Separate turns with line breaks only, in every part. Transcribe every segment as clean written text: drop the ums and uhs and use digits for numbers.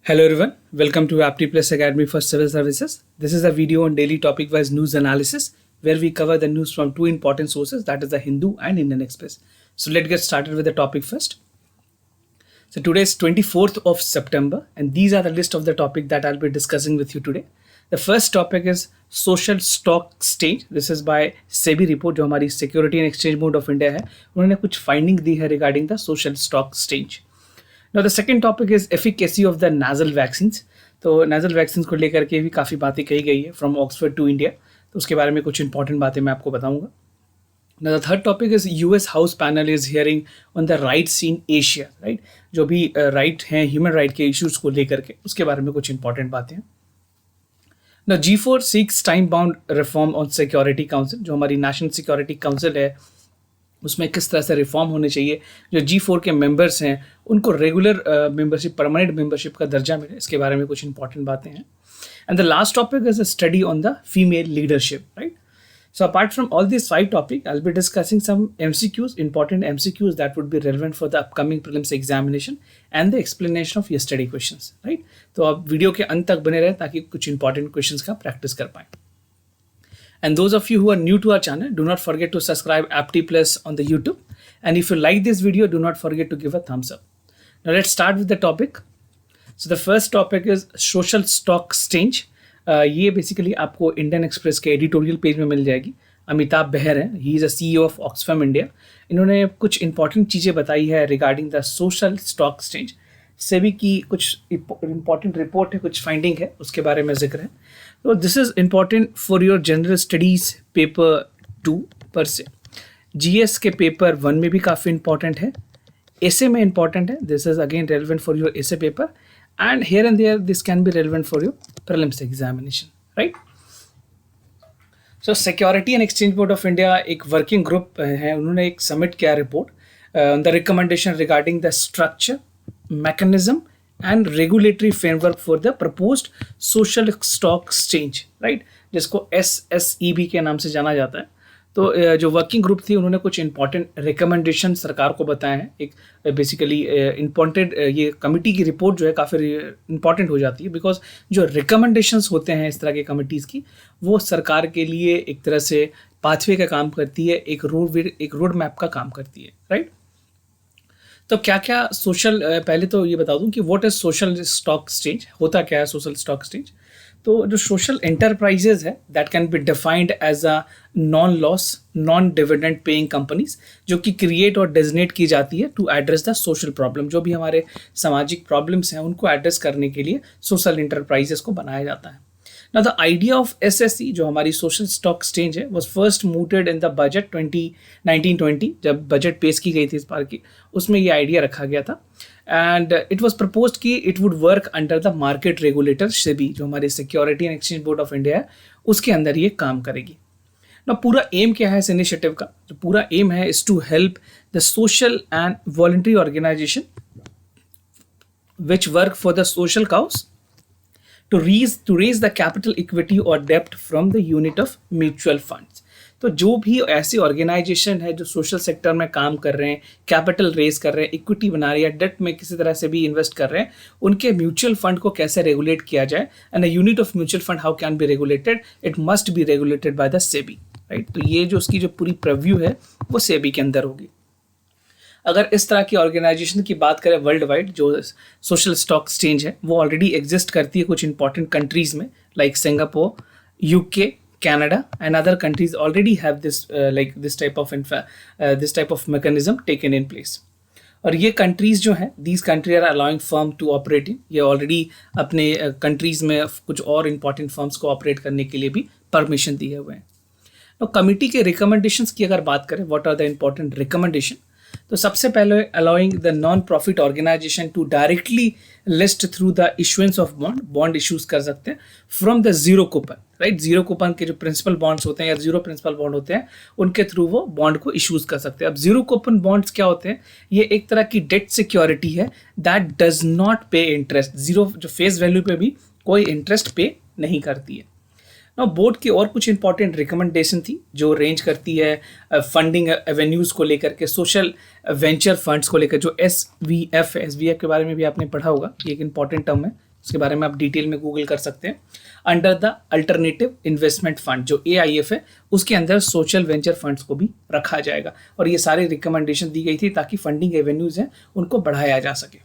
Hello everyone, welcome to Apti Plus Academy for Civil Services. This is a video on daily topic-wise news analysis where we cover the news from two important sources, that is the Hindu and Indian Express. So let's get started with the topic first. So today is 24th of September and these are the list of the topic that I'll be discussing with you today. The first topic is social stock exchange. This is by SEBI report जो हमारी Security and Exchange Board of India है, उन्होंने कुछ finding दी है regarding the social stock exchange. Now the second topic is efficacy of the nasal vaccines. तो nasal vaccines को लेकर के भी काफ़ी बातें कही गई है from Oxford to India. तो उसके बारे में कुछ इंपॉर्टेंट बातें मैं आपको बताऊंगा. Now the third topic is US House panel is hearing on the rights in Asia, right? जो भी right हैं ह्यूमन राइट के इश्यूज को लेकर के उसके बारे में कुछ इंपॉर्टेंट बातें हैं. Now G4 seeks time bound reform on Security Council. जो हमारी नेशनल सिक्योरिटी काउंसिल है उसमें किस तरह से रिफॉर्म होने चाहिए. जो G4 के मेंबर्स हैं उनको रेगुलर मेंबरशिप, परमानेंट मेंबरशिप का दर्जा मिले, इसके बारे में कुछ इंपॉर्टेंट बातें हैं. And the last topic is a study on the female leadership, right. So apart from all these 5 topics, I'll be discussing some MCQs, important MCQs that would be relevant for the upcoming prelims examination and the explanation of yesterday questions, right? तो आप video के अंत तक बने रहें ताकि कुछ important questions का practice कर पाएं. And those of you who are new to our channel, do not forget to subscribe Apti Plus on the YouTube. And if you like this video, do not forget to give a thumbs up. Now let's start with the topic. So the first topic is social stock exchange. ये basically आपको Indian express के editorial page में मिल जाएगी. अमिताभ बेहर हैं, he is a CEO of Oxfam India. इन्होंने कुछ important चीज़ें बताई है regarding the social stock exchange. SEBI की कुछ इंपॉर्टेंट रिपोर्ट है, कुछ फाइंडिंग है, उसके बारे में जिक्र है. तो this is important for your general studies paper 2 पर से. GS के पेपर 1 में भी काफ़ी इंपॉर्टेंट है. एसे में इंपॉर्टेंट है. This is again relevant for your essay paper. And here and there, this can be relevant for your prelims examination, right? So Security and Exchange Board of India एक working group है, उन्होंने एक submit किया report on the recommendation regarding the structure, mechanism and regulatory framework for the proposed social stock exchange, right? जिसको SSEB के नाम से जाना जाता है. तो जो वर्किंग ग्रुप थी उन्होंने कुछ इंपॉर्टेंट रिकमेंडेशन सरकार को बताए हैं. एक बेसिकली इम्पॉर्टेंट ये कमिटी की रिपोर्ट जो है काफ़ी इंपॉर्टेंट हो जाती है, बिकॉज जो रिकमेंडेशंस होते हैं इस तरह के कमिटीज़ की वो सरकार के लिए एक तरह से पाथवे का काम करती है, एक रोड मैप का काम करती है, राइट. तो क्या क्या सोशल, पहले तो ये बता दूं कि what is social stock exchange, होता क्या है सोशल स्टॉक एक्सचेंज. तो जो सोशल एंटरप्राइजेज है that can be defined as a non loss non dividend paying companies, जो कि क्रिएट और डेजिग्नेट की जाती है to address the social problem. जो भी हमारे सामाजिक प्रॉब्लम्स हैं उनको एड्रेस करने के लिए सोशल एंटरप्राइजेस को बनाया जाता है. Now the idea of SSE जो हमारी सोशल स्टॉक एक्सचेंज है was first mooted in the budget 1920, जब बजट पेश की गई थी इस बार की, उसमें ये आइडिया रखा गया था. एंड इट वॉज प्रपोज कि it would work under the market regulator SEBI, जो हमारी security and exchange board of India है, उसके अंदर ये काम करेगी. ना पूरा एम क्या है इस इनिशिएटिव का? जो पूरा एम है is to help the social and voluntary organisation which work for the social cause to raise the capital equity or debt from the unit of mutual funds. तो जो भी ऐसी ऑर्गेनाइजेशन है जो सोशल सेक्टर में काम कर रहे हैं, कैपिटल रेज कर रहे हैं, इक्विटी बना रहे हैं, डेट में किसी तरह से भी इन्वेस्ट कर रहे हैं, उनके म्यूचुअल फंड को कैसे रेगुलेट किया जाए. And a unit of mutual fund how can be regulated? It must be regulated by the SEBI, right. तो ये जो उसकी जो पूरी प्रीव्यू है वो सेबी के अंदर होगी. अगर इस तरह की ऑर्गेनाइजेशन की बात करें वर्ल्ड वाइड, जो सोशल स्टॉक एक्सचेंज है वो ऑलरेडी एग्जिस्ट करती है कुछ इंपॉर्टेंट कंट्रीज़ में, like Singapore, UK, Canada and other countries already have this type of mechanism taken in place. और ये कंट्रीज़ जो हैं, these countries are allowing firm to operating, ये ऑलरेडी अपने कंट्रीज़ में कुछ और इंपॉर्टेंट फर्म्स को ऑपरेट करने के लिए भी परमिशन दिए हुए हैं. तो कमिटी के रिकमेंडेशंस की अगर बात करें, what are the important recommendation, तो सबसे पहले allowing the non profit organisation to directly list through the issuance of bond issues कर सकते हैं from the zero coupon, right. Zero coupon के जो प्रिंसिपल बॉन्ड्स होते हैं या जीरो प्रिंसिपल बॉन्ड होते हैं उनके थ्रू वो बॉन्ड को इशूज कर सकते हैं. अब जीरो कूपन बॉन्ड्स क्या होते हैं? ये एक तरह की डेट सिक्योरिटी है दैट डज नॉट पे इंटरेस्ट. जीरो जो फेस वैल्यू पे भी कोई इंटरेस्ट पे नहीं करती है. ना बोर्ड की और कुछ इंपॉर्टेंट रिकमेंडेशन थी जो रेंज करती है फंडिंग एवेन्यूज़ को लेकर के, सोशल वेंचर फंड्स को लेकर, जो SVF के बारे में भी आपने पढ़ा होगा, ये एक इंपॉर्टेंट टर्म है, उसके बारे में आप डिटेल में गूगल कर सकते हैं। Under the alternative investment fund जो AIF है उसके अंदर सोशल वेंचर फंड्स को भी रखा जाएगा, और ये सारी रिकमेंडेशन दी गई थी ताकि फंडिंग एवेन्यूज हैं उनको बढ़ाया जा सके।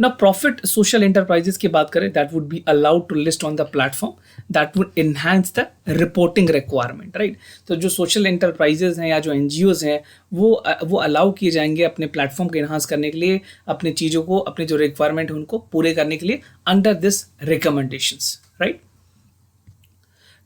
ना प्रॉफिट सोशल एंटरप्राइजेस की बात करें, that would be allowed to list on the platform, that would enhance the reporting requirement, right. तो जो सोशल एंटरप्राइजेस हैं या जो NGOs हैं वो अलाउ किए जाएंगे अपने प्लेटफॉर्म को इन्हांस करने के लिए, अपनी चीज़ों को, अपने जो रिक्वायरमेंट है उनको पूरे करने के लिए अंडर दिस रिकमेंडेशंस, राइट।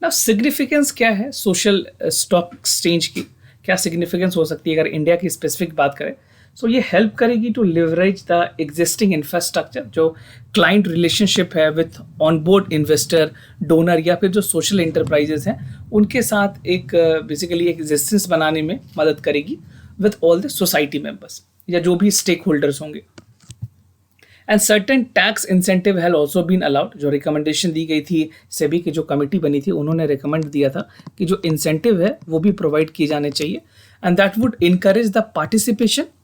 ना सिग्निफिकेंस क्या है सोशल स्टॉक एक्सचेंज की, क्या सिग्निफिकेंस हो सकती है अगर इंडिया की स्पेसिफिक बात करें। सो ये हेल्प करेगी to leverage the existing infrastructure, जो क्लाइंट रिलेशनशिप है विथ ऑनबोर्ड इन्वेस्टर, डोनर या फिर जो सोशल एंटरप्राइजेस हैं उनके साथ एक बेसिकली एग्जिस्टेंस बनाने में मदद करेगी with all the society members या जो भी स्टेक होल्डर्स होंगे। And certain tax incentive have also been allowed, जो रिकमेंडेशन दी गई थी सेबी की जो कमेटी बनी थी उन्होंने रिकमेंड दिया था कि जो इंसेंटिव है वो भी प्रोवाइड किए जाने चाहिए, and that would encourage the participation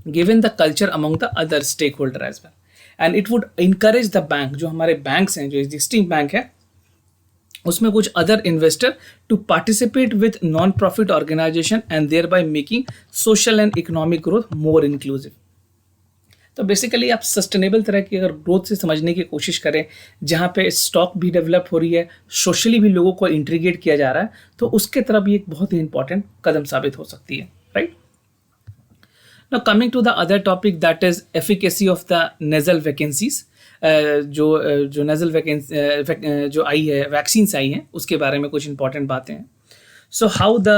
given the culture among the other stakeholder as well, and it would encourage the bank, जो हमारे बैंक्स हैं, जो एग्जिस्टिंग बैंक है उसमें कुछ other investor to participate with non profit organisation and thereby making social and economic growth more inclusive. तो basically आप sustainable तरह की अगर ग्रोथ से समझने की कोशिश करें, जहाँ पे स्टॉक भी डेवलप हो रही है, सोशली भी लोगों को इंटीग्रेट किया जा रहा है, तो उसके तरफ ये एक बहुत ही इंपॉर्टेंट कदम साबित हो सकती है, right. Now coming to the other topic, that is efficacy of the nasal vacancies, जो nasal vacancy जो आई है, वैक्सीन्स आई हैं उसके बारे में कुछ इंपॉर्टेंट बातें हैं। So how the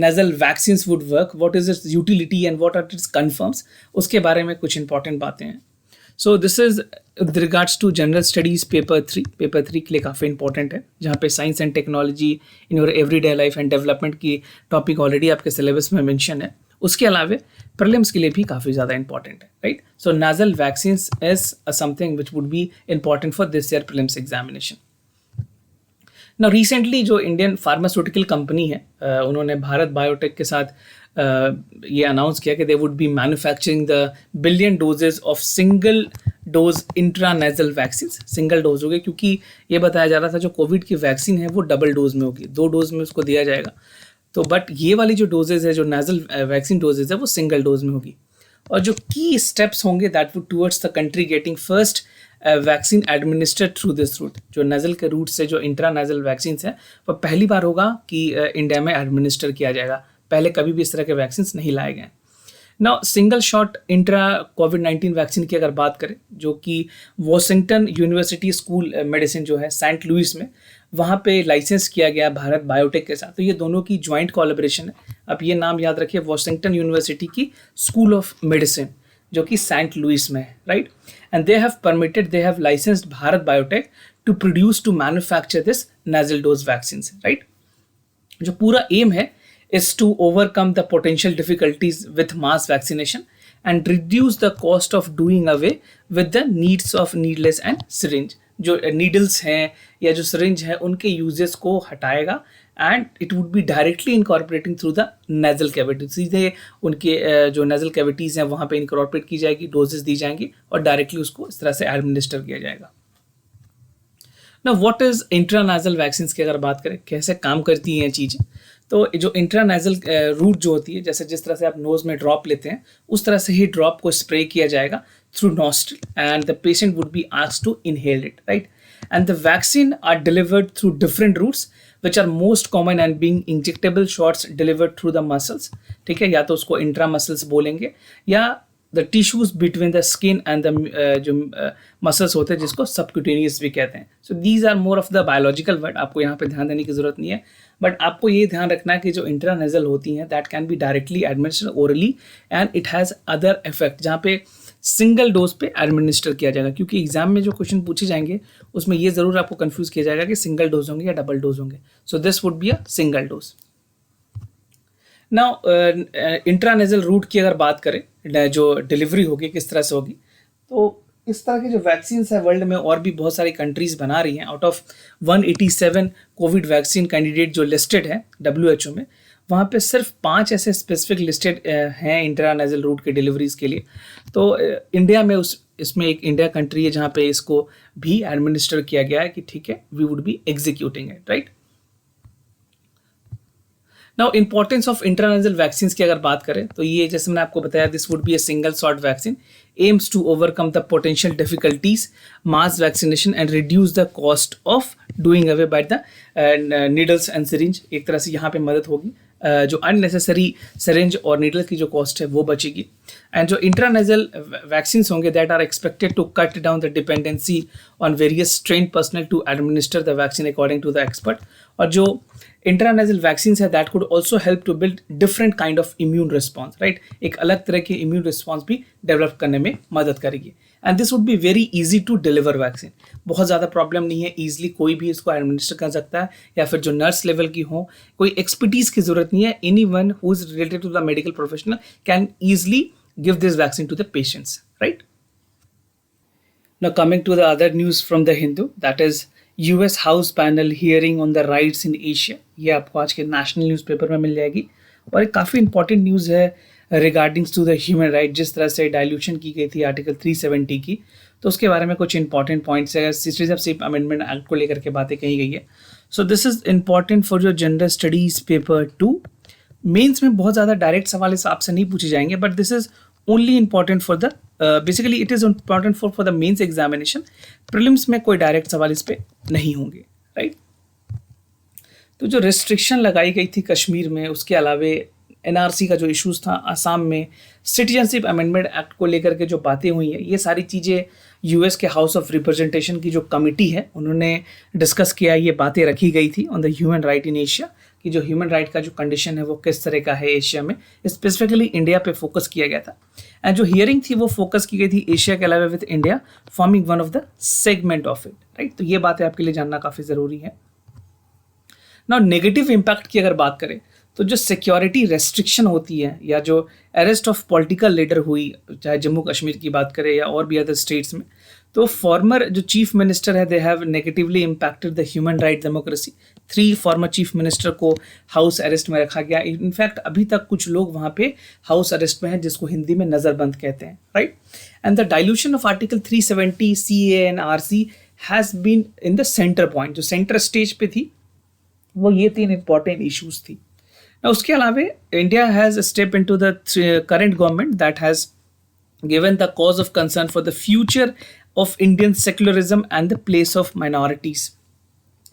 nasal vaccines would work, what is its utility and what are its confirms, उसके बारे में कुछ इंपॉर्टेंट बातें हैं। So this is with regards to general studies paper 3 के लिए काफ़ी इंपॉर्टेंट है, जहाँ पे science and technology in your everyday life and development की टॉपिक ऑलरेडी आपके सिलेबस में मेंशन है। उसके अलावा प्रीलिम्स के लिए भी काफ़ी ज़्यादा इंपॉर्टेंट है, right. So nasal vaccines is something which would be important for this year prelims examination. ना रिसेंटली जो इंडियन फार्मास्यूटिकल कंपनी है उन्होंने भारत बायोटेक के साथ ये अनाउंस किया कि they would be manufacturing the billion doses of single dose intranasal vaccine. Single dose हो गए क्योंकि ये बताया जा रहा था जो कोविड की वैक्सीन है वो डबल डोज में होगी, 2 डोज में उसको दिया जाएगा, तो बट ये वाली जो डोजेज है, जो नेजल वैक्सीन डोजेज है वो सिंगल डोज में होगी। और जो की स्टेप्स होंगे that would towards the country getting first vaccine administered through this route, जो नेजल के रूट से जो इंट्रा नेजल वैक्सीन है वो पहली बार होगा कि इंडिया में एडमिनिस्टर किया जाएगा, पहले कभी भी इस तरह के वैक्सीन नहीं लाए गए। नाउ सिंगल शॉट इंट्रा कोविड-19 वैक्सीन की अगर बात करें, जो कि वॉशिंगटन यूनिवर्सिटी स्कूल मेडिसिन जो है सेंट लुइस में, वहाँ पे लाइसेंस किया गया भारत बायोटेक के साथ, तो ये दोनों की ज्वाइंट कोलैबोरेशन है। अब ये नाम याद रखिए, वॉशिंगटन यूनिवर्सिटी की स्कूल ऑफ मेडिसिन जो कि सेंट लुइस में है, right. And they have licensed Bharat Biotech to produce to manufacture this nasal dose vaccine, right. जो पूरा एम है is to overcome the potential difficulties with mass vaccination and reduce the cost of doing away with the needs of needles and syringe। जो needles हैं या जो syringe है उनके uses को हटाएगा and it would be directly incorporating through the nasal cavity। सीधे उनके जो nasal cavities हैं वहाँ पे incorporate की जाएगी, doses दी जाएंगी और directly उसको इस तरह से administer किया जाएगा। ना व्हाट इज इंट्रानेजल वैक्सीन की अगर बात करें, कैसे काम करती हैं चीज़ें, तो जो इंट्रानेजल रूट जो होती है, जैसे जिस तरह से आप नोज में ड्रॉप लेते हैं उस तरह से ही ड्रॉप को स्प्रे किया जाएगा through nostril and the patient would be asked to inhale it, right. And the vaccine are delivered through different routes which are most common and being injectable shots delivered through the muscles, ठीक है, या तो उसको intra muscles बोलेंगे या the tissues between the skin and the जो muscles होते हैं जिसको सबक्यूटेनियस भी कहते हैं। So these are more of the biological word, आपको यहाँ पे ध्यान देने की जरूरत नहीं है, बट आपको ये ध्यान रखना है कि जो इंट्रानेजल होती हैं that can be directly administer orally and it has other effect, जहाँ पे सिंगल डोज पे एडमिनिस्टर किया जाएगा, क्योंकि एग्जाम में जो क्वेश्चन पूछे जाएंगे उसमें ये जरूर आपको कंफ्यूज किया जाएगा कि सिंगल डोज होंगे या डबल डोज होंगे। So this would be a single dose. Now intranasal root की अगर बात करें, जो डिलीवरी होगी किस तरह से होगी, तो इस तरह की जो वैक्सीन है वर्ल्ड में और भी बहुत सारी कंट्रीज बना रही हैं। Out of 187 Covid vaccine candidate जो लिस्टेड है WHO में, वहाँ पे सिर्फ 5 ऐसे स्पेसिफिक लिस्टेड हैं इंट्रानेजल रूट के डिलीवरीज के लिए। तो इंडिया में इसमें एक इंडिया कंट्री है जहाँ पे इसको भी एडमिनिस्टर किया गया है कि ठीक है, we would be executing it, right. Now importance of intranasal vaccine की अगर बात करें तो ये जैसे मैंने आपको बताया, this would be a single shot vaccine, aims to overcome the potential difficulties mass vaccination and reduce the cost of doing away by the needles and syringe. एक तरह से यहाँ पे मदद होगी, जो अननेसेसरी सिरिंज और नीडल की जो कॉस्ट है वो बचेगी। एंड जो इंट्रानेजल वैक्सीन होंगे that are expected to cut down the dependency on various train personal to administer the vaccine according to the expert. और जो इंट्रानेजल वैक्सीन है that could also help to build different kind of immune response, right. एक अलग तरह के immune response भी develop करने में मदद करेगी। And this would be very easy to deliver vaccine, बहुत ज़्यादा प्रॉब्लम नहीं है, ईजिली कोई भी इसको एडमिनिस्टर कर सकता है, या फिर जो नर्स लेवल की हो, कोई एक्सपर्टीज की जरूरत नहीं है, anyone who is related to the medical professional can easily give this vaccine to the patients, right. Now coming to the other news from the Hindu, that is US House panel hearing on the rights in Asia। ये आपको आज के national newspaper में मिल जाएगी और एक काफ़ी important news है रिगार्डिंग्स टू द ह्यूमन राइट। जिस तरह से डाइल्यूशन की गई थी आर्टिकल 370 की, तो उसके बारे में कुछ इंपॉर्टेंट पॉइंट्स है, सिटीजनशिप अमेंडमेंट एक्ट को लेकर के बातें कही गई है। So this is important for your general studies paper 2। Mains में बहुत ज़्यादा डायरेक्ट सवाल इस आपसे नहीं पूछे जाएंगे, but this is only important for the basically it is important for the mains examination. Prelims में कोई डायरेक्ट सवाल इस पे नहीं होंगे, राइट। तो जो रिस्ट्रिक्शन लगाई गई थी कश्मीर में, उसके अलावे एनआरसी का जो इश्यूज था आसाम में, सिटीजनशिप अमेंडमेंट एक्ट को लेकर के जो बातें हुई हैं, ये सारी चीज़ें यूएस के हाउस ऑफ रिप्रेजेंटेशन की जो कमिटी है उन्होंने डिस्कस किया। ये बातें रखी गई थी on the human right in Asia, कि जो ह्यूमन राइट का जो कंडीशन है वो किस तरह का है एशिया में, स्पेसिफिकली इंडिया पे फोकस किया गया था। एंड जो हियरिंग थी वो फोकस की गई थी एशिया के अलावा with India forming one of the segment of it, right. तो ये बातें आपके लिए जानना काफ़ी ज़रूरी है। नाउ नेगेटिव इम्पैक्ट की अगर बात करें तो जो सिक्योरिटी रेस्ट्रिक्शन होती है या जो अरेस्ट ऑफ पॉलिटिकल लीडर हुई, चाहे जम्मू कश्मीर की बात करें या और भी अदर स्टेट्स में, तो फॉर्मर जो चीफ मिनिस्टर है they have negatively impacted the human right democracy. 3 former chief minister को हाउस अरेस्ट में रखा गया। इनफैक्ट अभी तक कुछ लोग वहाँ पे हाउस अरेस्ट में हैं, जिसको हिंदी में नज़रबंद कहते हैं, right. And the dilution of article 370 CAA and RC has been in the centre point. जो सेंटर स्टेज पे थी वो ये 3 इंपॉर्टेंट इशूज़ थी। Now, उसके अलावा India has step in to the current government that has given the cause of concern for the future of Indian secularism and the place of minorities.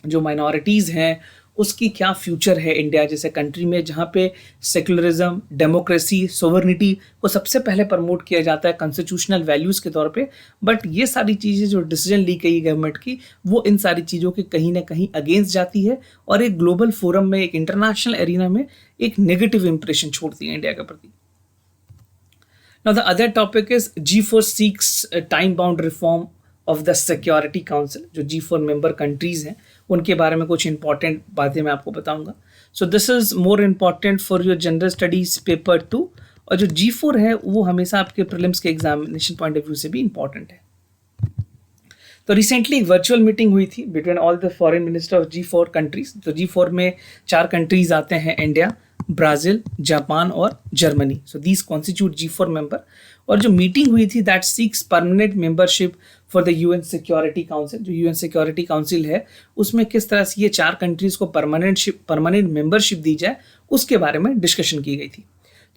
जो minorities हैं उसकी क्या फ्यूचर है India जैसे country में, जहाँ पे सेक्युलरिज्म, डेमोक्रेसी, सोवरनिटी को सबसे पहले प्रमोट किया जाता है कॉन्स्टिट्यूशनल वैल्यूज़ के तौर पे। बट ये सारी चीज़ें जो डिसीजन ली गई गवर्नमेंट की, वो इन सारी चीज़ों के कहीं ना कहीं अगेंस्ट जाती है और एक ग्लोबल फोरम में, एक इंटरनेशनल एरिना में एक नेगेटिव इंप्रेशन छोड़ती है इंडिया के प्रति। Now the other topic is G4 seeks a time-bound reform of the Security Council। जो G4 मेंबर कंट्रीज़ हैं उनके बारे में कुछ इंपॉर्टेंट बातें मैं आपको बताऊंगा। So this is more important for your general studies paper 2। और जो G4 है वो हमेशा आपके प्रीलिम्स के एग्जामिनेशन पॉइंट ऑफ व्यू से भी इंपॉर्टेंट है। तो रिसेंटली एक वर्चुअल मीटिंग हुई थी between all the foreign minister of G4 countries. तो G4 में 4 कंट्रीज आते हैं, इंडिया, ब्राज़ील, जापान और Germany. So these constitute G4 member. और जो मीटिंग हुई थी that seeks permanent membership for the UN security council. जो UN सिक्योरिटी काउंसिल है उसमें किस तरह से ये 4 कंट्रीज़ को परमानेंट मेंबरशिप दी जाए उसके बारे में डिस्कशन की गई थी।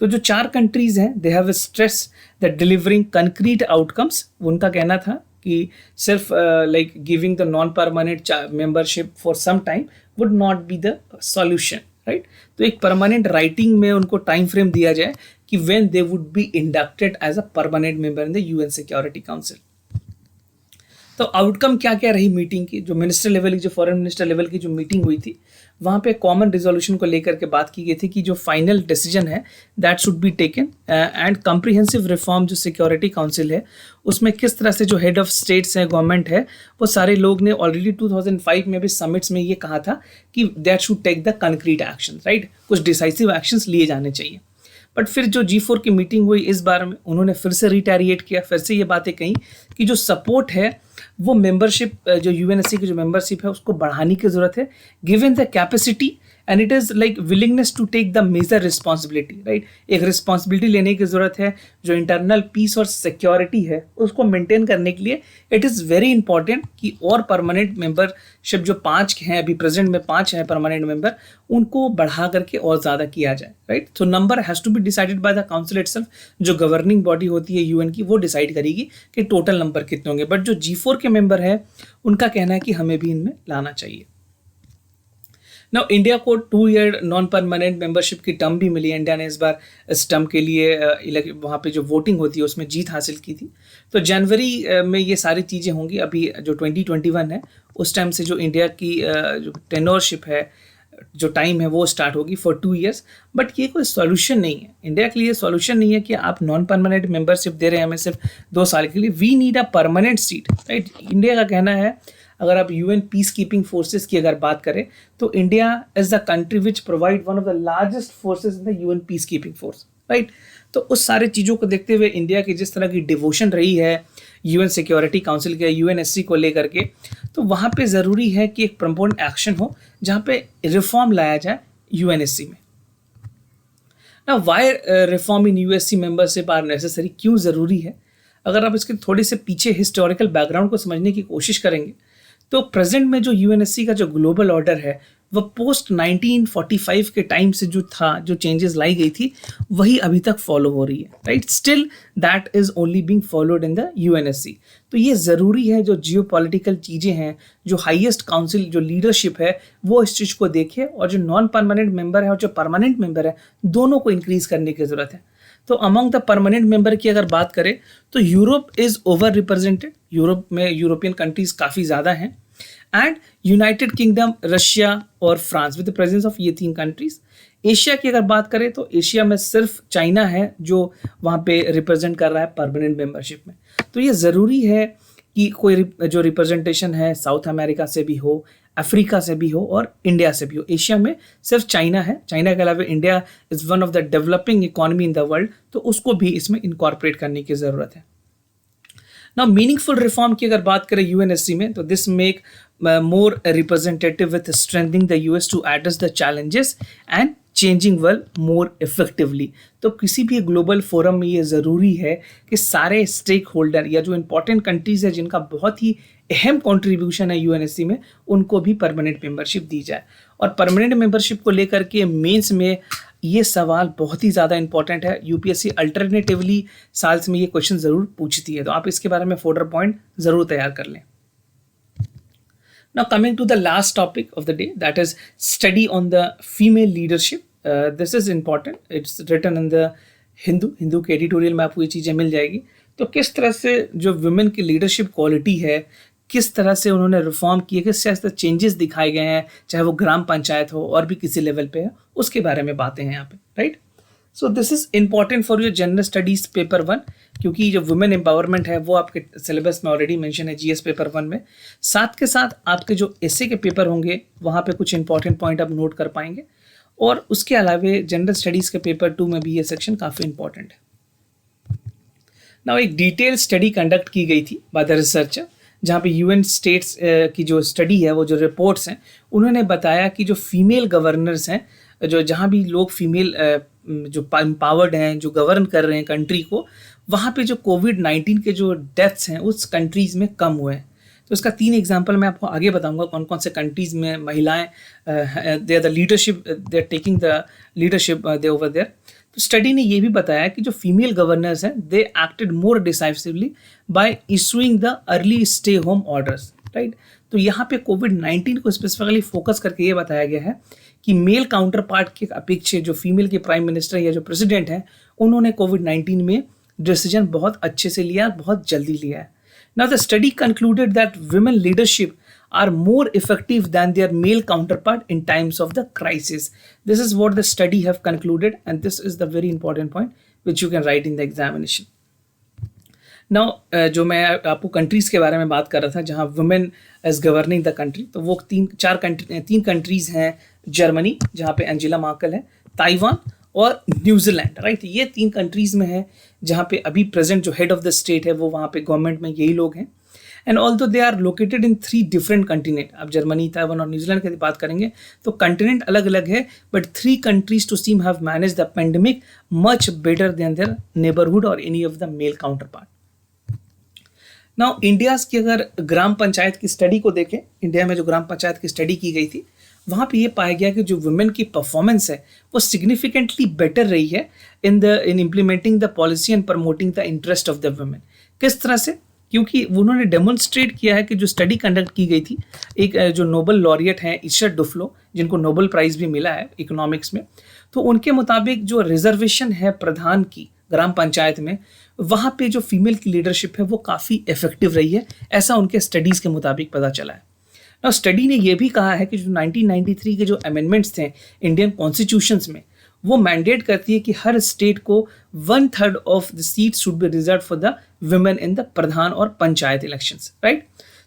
तो जो 4 कंट्रीज़ हैं they have stress the delivering concrete outcomes. उनका कहना था कि सिर्फ like giving the non permanent membership for some time would not be the solution, right. तो एक परमानेंट राइटिंग में उनको टाइम फ्रेम दिया जाए कि when they would be inducted as a permanent member in the UN security council. तो outcome क्या क्या रही मीटिंग की, जो मिनिस्टर लेवल की, जो फॉरेन मिनिस्टर लेवल की जो मीटिंग हुई थी, वहाँ पे कॉमन रिजोल्यूशन को लेकर के बात की गई थी कि जो फाइनल डिसीजन है that should be taken and comprehensive reform जो सिक्योरिटी काउंसिल है उसमें किस तरह से जो हेड ऑफ स्टेट्स हैं, गवर्नमेंट है, वो सारे लोग ने ऑलरेडी 2005 में भी समिट्स में ये कहा था कि that should take the concrete action, right. कुछ डिसाइसिव एक्शंस लिए जाने चाहिए। बट फिर जो G4 की मीटिंग हुई इस बार में उन्होंने फिर से रिटेरिएट किया, फिर से ये बातें कही कि जो सपोर्ट है वो मेंबरशिप, जो UNSC की जो मेंबरशिप है उसको बढ़ाने की ज़रूरत है given the capacity and it is like willingness to take the major responsibility, right. एक रिस्पॉन्सिबिलिटी लेने की ज़रूरत है जो इंटरनल पीस और सिक्योरिटी है उसको मेंटेन करने के लिए। इट इज़ वेरी इंपॉर्टेंट कि और परमानेंट मेंबरशिप जो 5 हैं, अभी प्रेजेंट में 5 हैं परमानेंट मेंबर, उनको बढ़ा करके और ज़्यादा किया जाए, राइट। तो number has to be decided by the council itself. जो गवर्निंग बॉडी होती है यूएन की, वो डिसाइड करेगी कि टोटल नंबर कितने होंगे। बट जो G4 के मेंबर है उनका कहना है कि हमें भी इनमें लाना चाहिए। नाउ इंडिया को 2 ईयर नॉन परमानेंट मेंबरशिप की टर्म भी मिली। इंडिया ने इस बार इस टर्म के लिए वहाँ पे जो वोटिंग होती है उसमें जीत हासिल की थी। तो जनवरी में ये सारी चीज़ें होंगी। अभी जो 2021 है उस टाइम से जो इंडिया की जो टेनोरशिप है, जो टाइम है, वो स्टार्ट होगी फॉर 2 ईयर्स। बट ये कोई सॉल्यूशन नहीं है इंडिया के लिए। सॉल्यूशन नहीं है कि आप नॉन परमानेंट मेंबरशिप दे रहे हैं हमें सिर्फ 2 साल के लिए। We need a permanent seat, right. India का कहना है, अगर आप यूएन पीस कीपिंग फोर्सेस की अगर बात करें तो India is the country which provide one of the largest forces in the UN peace keeping force, right. तो उस सारे चीज़ों को देखते हुए इंडिया की जिस तरह की डिवोशन रही है यूएन सिक्योरिटी काउंसिल के, यूएनएससी को लेकर के, तो वहाँ पे ज़रूरी है कि एक प्रम्पोर्ट एक्शन हो जहाँ पे रिफॉर्म लाया जाए यूएनएससी में। ना why reform in USC membership are necessary, क्यों ज़रूरी है? अगर आप इसके थोड़े से पीछे हिस्टोरिकल बैकग्राउंड को समझने की कोशिश करेंगे तो प्रेजेंट में जो यूएनएससी का जो ग्लोबल ऑर्डर है वह पोस्ट 1945 के टाइम से जो था, जो चेंजेस लाई गई थी, वही अभी तक फॉलो हो रही है, right. Still that is only being followed in the UNSC. तो ये ज़रूरी है जो जियोपॉलिटिकल चीज़ें हैं, जो हाईएस्ट काउंसिल जो लीडरशिप है, वो इस चीज़ को देखे और जो नॉन परमानेंट मेंबर है और जो परमानेंट मेंबर है दोनों को इंक्रीज करने की ज़रूरत है। तो अमंग द परमानेंट मेंबर की अगर बात करें तो Europe is over represented. Europe में यूरोपियन कंट्रीज़ काफ़ी ज़्यादा हैं, एंड यूनाइटेड किंगडम, रशिया और France with the presence of ये 3 कंट्रीज। एशिया की अगर बात करें तो एशिया में सिर्फ चाइना है जो वहाँ पे रिप्रेजेंट कर रहा है परमानेंट मेंबरशिप में। तो ये ज़रूरी है कि कोई जो रिप्रेजेंटेशन है साउथ अमेरिका से भी हो, अफ्रीका से भी हो और इंडिया से भी हो। एशिया में सिर्फ चाइना है। चाइना के अलावा India is one of the developing economy in the world, तो उसको भी इसमें इनकॉर्पोरेट करने की ज़रूरत है। नाउ मीनिंगफुल रिफॉर्म की अगर बात करें यूएनएससी में तो this make more representative with strengthening the US to address the challenges and changing world more effectively. तो किसी भी ग्लोबल फोरम में ये ज़रूरी है कि सारे स्टेक होल्डर या जो इंपॉर्टेंट कंट्रीज़ है जिनका बहुत ही अहम कंट्रीब्यूशन है यूएनएससी में, उनको भी परमानेंट मेंबरशिप दी जाए। और परमानेंट मेंबरशिप को लेकर के मेंस में ये सवाल बहुत ही ज़्यादा इंपॉर्टेंट है। यूपीएससी अल्टरनेटिवली साल्स में ये क्वेश्चन ज़रूर पूछती है, तो आप इसके बारे में फोल्डर पॉइंट ज़रूर तैयार कर लें। Now coming to the last topic of the day, that is study on the female leadership. This is important. It's written in the Hindu के एडिटोरियल में आपको ये चीज़ें मिल जाएगी। तो किस तरह से जो वुमेन की लीडरशिप क्वालिटी है, किस तरह से उन्होंने रिफॉर्म किए, किस तरह से चेंजेस दिखाए गए हैं, चाहे वो ग्राम पंचायत हो और भी किसी लेवल पे है, उसके बारे में बातें हैं यहाँ पे, right. So this is important for your general studies paper 1, क्योंकि जो वुमेन एम्पावरमेंट है वो आपके सिलेबस में ऑलरेडी मेंशन है जीएस पेपर 1 में। साथ के साथ आपके जो एसए के पेपर होंगे वहाँ पे कुछ इंपॉर्टेंट पॉइंट आप नोट कर पाएंगे, और उसके अलावा जनरल स्टडीज़ के पेपर 2 में भी ये सेक्शन काफ़ी इंपॉर्टेंट है। नाउ एक डिटेल स्टडी कंडक्ट की गई थी बाय द रिसर्चर, जहाँ पे यूएन स्टेट्स की जो स्टडी है, वो जो रिपोर्ट्स हैं, उन्होंने बताया कि जो फीमेल गवर्नर्स हैं, जो जहाँ भी लोग फीमेल जो एम्पावर्ड हैं, जो गवर्न कर रहे हैं कंट्री को, वहाँ पे जो कोविड-19 के जो डेथ्स हैं उस कंट्रीज़ में कम हुए हैं। तो इसका 3 एग्जांपल मैं आपको आगे बताऊंगा कौन कौन से कंट्रीज़ में महिलाएं they are the leadership, they are taking the leadership they over there. तो स्टडी ने ये भी बताया कि जो फीमेल गवर्नर्स हैं they acted more decisively by issuing the early stay home orders, right. तो यहाँ पे कोविड-19 को स्पेसिफिकली फोकस करके ये बताया गया है कि मेल काउंटर पार्ट के अपेक्षा जो फीमेल के प्राइम मिनिस्टर या जो प्रेसिडेंट हैं, उन्होंने कोविड-19 में डिसीजन बहुत अच्छे से लिया, बहुत जल्दी लिया है। Now the study concluded that women leadership are more effective than their male counterpart in times of the crisis. This is what the study have concluded, and this is the very important point which you can write in the examination. Now जो मैं आपको countries के बारे में बात कर रहा था जहाँ women is governing the country, तो वो तीन कंट्रीज़ हैं। जर्मनी जहाँ पे एंजेला मार्केल है, ताइवान और न्यूजीलैंड, राइट। ये 3 कंट्रीज़ में है जहाँ पे अभी प्रेजेंट जो हेड ऑफ द स्टेट है वो वहाँ पे गवर्नमेंट में यही लोग हैं। And although they are located in 3 different continent, आप जर्मनी, ताइवान और न्यूजीलैंड की बात करेंगे तो कंटिनेंट अलग अलग है, but 3 countries to seem have manage the pandemic much better than their neighbourhood और any of the male counterpart. Now India's की अगर ग्राम पंचायत की स्टडी को देखें, इंडिया में जो ग्राम पंचायत की स्टडी की गई थी वहाँ पे ये पाया गया कि जो वुमेन की परफॉर्मेंस है वो सिग्निफिकेंटली बेटर रही है in implementing the policy and promoting the interest of the women. किस तरह से? क्योंकि उन्होंने डेमोन्स्ट्रेट किया है कि जो स्टडी कंडक्ट की गई थी, एक जो नोबल लॉरियट हैं इशर डुफ्लो, जिनको नोबल प्राइज़ भी मिला है इकोनॉमिक्स में, तो उनके मुताबिक जो रिजर्वेशन है प्रधान की ग्राम पंचायत में, वहाँ पे जो फीमेल की लीडरशिप है वो काफ़ी इफेक्टिव रही है, ऐसा उनके स्टडीज़ के मुताबिक पता चला है. और स्टडी ने ये भी कहा है कि जो 1993 के जो अमेंडमेंट्स थे इंडियन कॉन्स्टिट्यूशंस में, वो मैंडेट करती है कि हर स्टेट को 1/3 of the seat should be reserve for the women in the pradhan और पंचायत इलेक्शंस, राइट.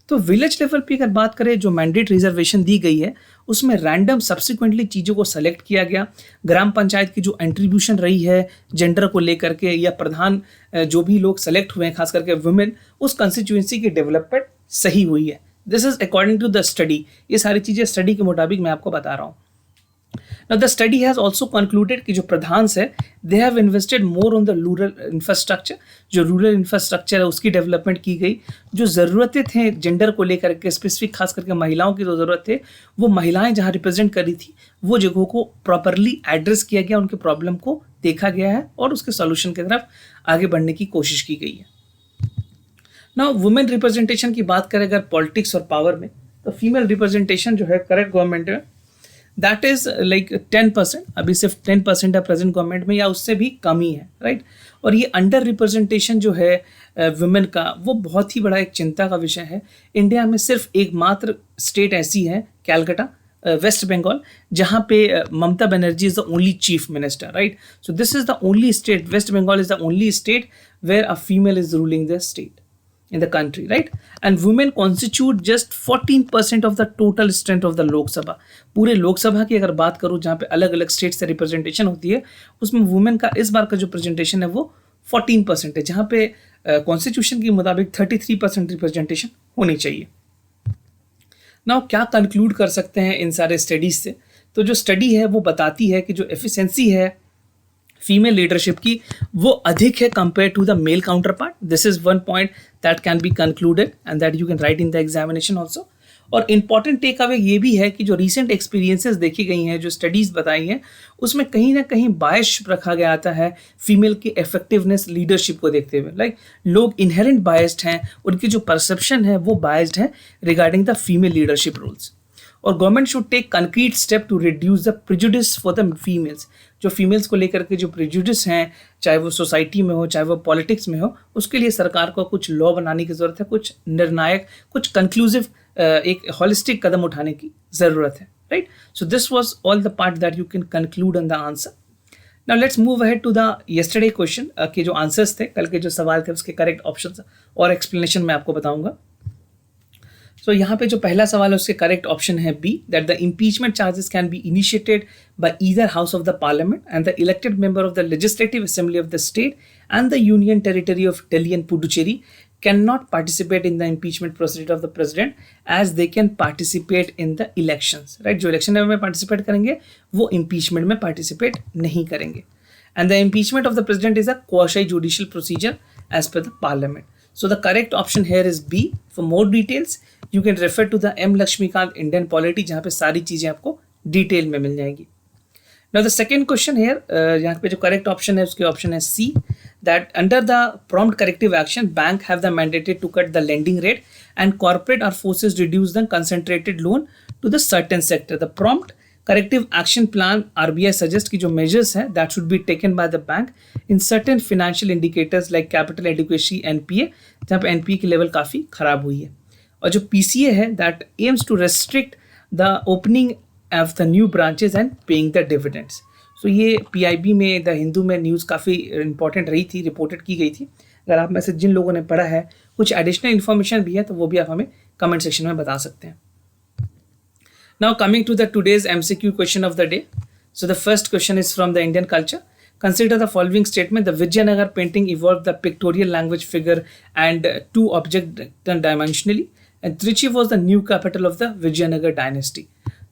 तो विलेज लेवल पे अगर बात करें, जो मैंडेट रिजर्वेशन दी गई है उसमें रैंडम सब्सिक्वेंटली चीज़ों को सेलेक्ट किया गया. ग्राम पंचायत की जो एंट्रीब्यूशन रही है जेंडर को लेकर के, या प्रधान जो भी लोग सेलेक्ट हुए हैं खास करके वुमेन, उस कंस्टिट्यूएंसी की डेवलपमेंट सही हुई है. This is according to the study. ये सारी चीज़ें स्टडी के मुताबिक मैं आपको बता रहा हूँ. Now the study has also concluded कि जो प्रधान है they have invested more on the rural infrastructure. जो रूरल इंफ्रास्ट्रक्चर है उसकी डेवलपमेंट की गई. जो ज़रूरतें थे जेंडर को लेकर के, स्पेसिफिक खास करके महिलाओं की जो ज़रूरत थे, वो महिलाएं जहाँ रिप्रेजेंट करी थी वो जगहों को प्रॉपरली एड्रेस किया गया, उनके प्रॉब्लम को देखा गया है और उसके सॉल्यूशन की तरफ आगे बढ़ने की कोशिश की गई है. नाउ वुमेन रिप्रेजेंटेशन की बात करें अगर पॉलिटिक्स और पावर में, तो फीमेल रिप्रेजेंटेशन जो है करेक्ट गवर्नमेंट में दैट इज लाइक 10%. अभी सिर्फ 10% है प्रेजेंट गवर्नमेंट में, या उससे भी कम ही है, राइट. और ये अंडर रिप्रेजेंटेशन जो है वुमेन का, वो बहुत ही बड़ा एक चिंता का विषय है. इंडिया में सिर्फ एकमात्र स्टेट ऐसी है, कैलकाटा, वेस्ट बंगाल, जहाँ पे Mamata Banerjee is the only chief minister, right. So this is the only state, West Bengal is the only state where a female is ruling the state in the country, right? And women constitute just 14% of the total strength of the Lok Sabha. पूरे लोकसभा की अगर बात करूँ जहाँ पे अलग अलग state से रिप्रेजेंटेशन होती है, उसमें वुमेन का इस बार का जो प्रेजेंटेशन है वो 14% है, जहाँ पे कॉन्स्टिट्यूशन के मुताबिक 33% रिप्रेजेंटेशन होनी चाहिए. नाउ क्या कंक्लूड कर सकते हैं इन सारे स्टडीज से? तो जो स्टडी है वो बताती है कि जो एफिशिएंसी है फीमेल लीडरशिप की वो अधिक है compare to the male counterpart. This is one point that can be concluded and that you can write in the examination also. और इंपॉर्टेंट टेक अवे ये भी है कि जो रिसेंट एक्सपीरियंसेस देखी गई हैं, जो स्टडीज़ बताई हैं, उसमें कहीं ना कहीं बायस रखा गया आता है फीमेल की इफेक्टिवनेस लीडरशिप को देखते हुए. लाइक लोग इनहेरेंट बायस्ड हैं, उनकी जो परसेप्शन है वो बायस्ड है regarding the female leadership roles. और government should take concrete step to reduce the prejudice for the females. जो फीमेल्स को लेकर के जो प्रिजुडिस हैं, चाहे वो सोसाइटी में हो चाहे वो पॉलिटिक्स में हो, उसके लिए सरकार को कुछ लॉ बनाने की ज़रूरत है, कुछ निर्णायक, कुछ कंक्लूसिव, एक हॉलिस्टिक कदम उठाने की ज़रूरत है, right. So this was all the part that you can conclude on the answer. Now let's move ahead to the yesterday question के जो आंसर्स थे, कल के जो सवाल थे उसके करेक्ट ऑप्शन और एक्सप्लेनेशन मैं आपको बताऊंगा. सो यहाँ पे जो पहला सवाल है उसके करेक्ट ऑप्शन है B, that the impeachment charges can be initiated by either house of the parliament and the elected member of the legislative assembly of the state and the union territory of Delhi and Puducherry can not participate in the impeachment procedure of the president as they can participate in the elections, right. जो election में participate करेंगे वो impeachment में participate नहीं करेंगे. And the impeachment of the president is a quasi judicial procedure as per the parliament. So the correct option here is B. For more details, you can refer to the M. Lakshmikant Indian Polity, जहाँ पे सारी चीज़ें आपको detail में मिल जाएंगी. Now the second question here, यहाँ पे जो correct option है उसके option है C. That under the prompt corrective action, bank have the mandated to cut the lending rate and corporate are forces reduce the concentrated loan to the certain sector. The prompt corrective action plan RBI suggests कि जो measures हैं that should be taken by the bank in certain financial indicators like capital adequacy NPA, जहाँ पे NPA की level काफ़ी ख़राब हुई है. और जो PCA है that aims to restrict the opening of the new branches and paying the dividends. So ये PIB में द हिंदू में न्यूज़ काफ़ी इंपॉर्टेंट रही थी, रिपोर्टेड की गई थी. अगर आप में से जिन लोगों ने पढ़ा है, कुछ एडिशनल इन्फॉर्मेशन भी है तो वो भी आप हमें कमेंट सेक्शन में बता सकते हैं. Now coming to the today's MCQ question of the day. So the first question is from the Indian culture. Consider the following statement. The Vijayanagar painting evolved the pictorial language, figure and two object dimensionally. And Trichy was the new capital of the Vijayanagar dynasty.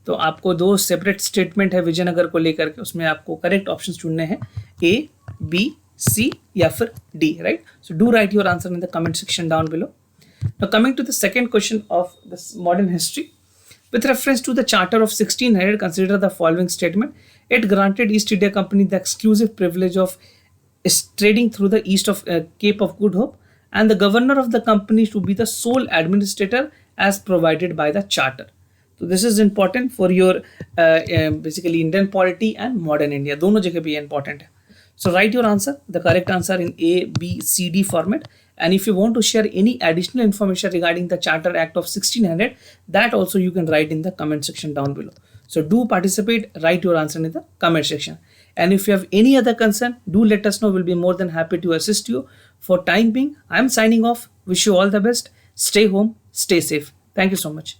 तो आपको दो separate statement है विजयनगर को लेकर के, उसमें आपको correct option चुनने हैं A, B, C या फिर D, right? So do write your answer in the comment section down below. Now coming to the second question of this modern history. With reference to the Charter of 1600, consider the following statement. It granted East India Company the exclusive privilege of trading through the east of Cape of Good Hope, and the governor of the company to be the sole administrator as provided by the charter. So this is important for your basically Indian polity and modern India. दोनों जगह भी important है. So write your answer, the correct answer in A, B, C, D format. And if you want to share any additional information regarding the Charter Act of 1600, that also you can write in the comment section down below. So do participate, write your answer in the comment section. And if you have any other concern, do let us know. We'll be more than happy to assist you. For time being, I'm signing off. Wish you all the best. Stay home, stay safe. Thank you so much.